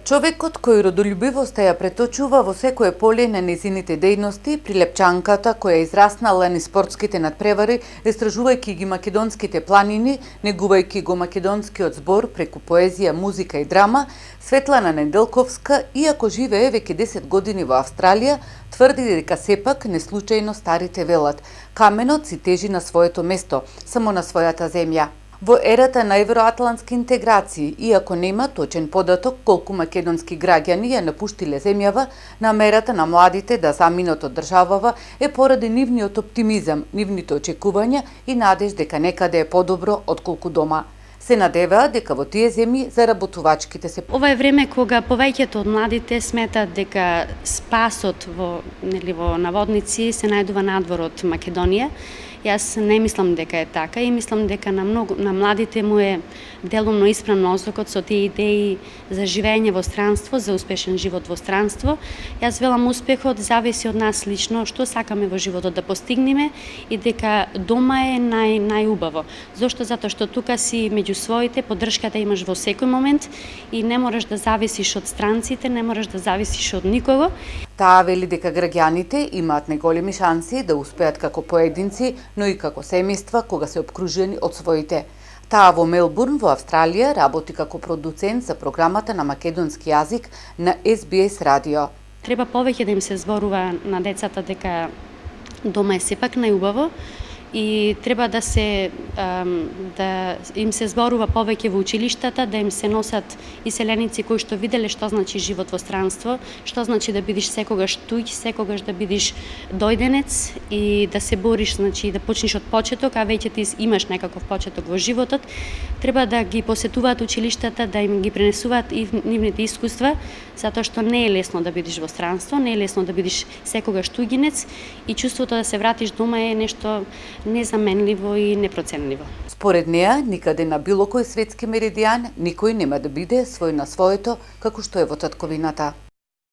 Човекот кој родолюбивоста ја преточува во секое поле на незините дејности, прилепчанката која израснала низ спортските надпревари, истражувајќи ги македонските планини, негувајќи го македонскиот збор преку поезија, музика и драма, Светлана Неделковска, иако живее веќе 10 години во Австралија, тврди дека сепак неслучајно старите велат: каменот си тежи на своето место, само на својата земја. Во ерата на евроатлантски интеграции, иако нема точен податок колку македонски граѓани ја напуштиле земјава, намерата на младите да заминат од државава е поради нивниот оптимизам, нивните очекувања и надеж дека некаде е подобро отколку дома. Се надеваат дека во тие земји заработувачките се... Ова е време кога повеќето од младите сметат дека спасот во наводници се најдува надвор од Македонија. Јас не мислам дека е така и мислам дека на младите му е делумно испран мозокот со тие идеи за живење во странство, за успешен живот во странство. Јас велам успехот зависи од нас лично, што сакаме во животот да постигнеме и дека дома е најубаво. Зошто? Затоа што тука си меѓу своите, поддршката имаш во секој момент и не мораш да зависиш од странците, не мораш да зависиш од никого. Таа вели дека граѓаните имаат неголеми шанси да успеат како поединци, но и како семејства кога се обкружени од своите. Таа во Мелбурн во Австралија работи како продуцент за програмата на македонски јазик на SBS радио. Треба повеќе да им се зборува на децата дека дома е сепак најубаво и треба да им се зборува повеќе во училиштата, да им се носат иселеници кои што виделе што значи живот во странство, што значи да бидеш секогаш туѓ, секогаш да бидеш дојденец и да се бориш, значи да почнеш од почеток, а веќе ти имаш некаков почеток во животот. Треба да ги посетуваат училиштата, да им ги пренесуваат и нивните искуства, затоа што не е лесно да бидеш во странство, не е лесно да бидеш секогаш туѓинец и чувството да се вратиш дома е нешто незаменливо и непроценливо. Според неа, никаде на било кој светски меридијан никој нема да биде свој на своето, како што е во татковината.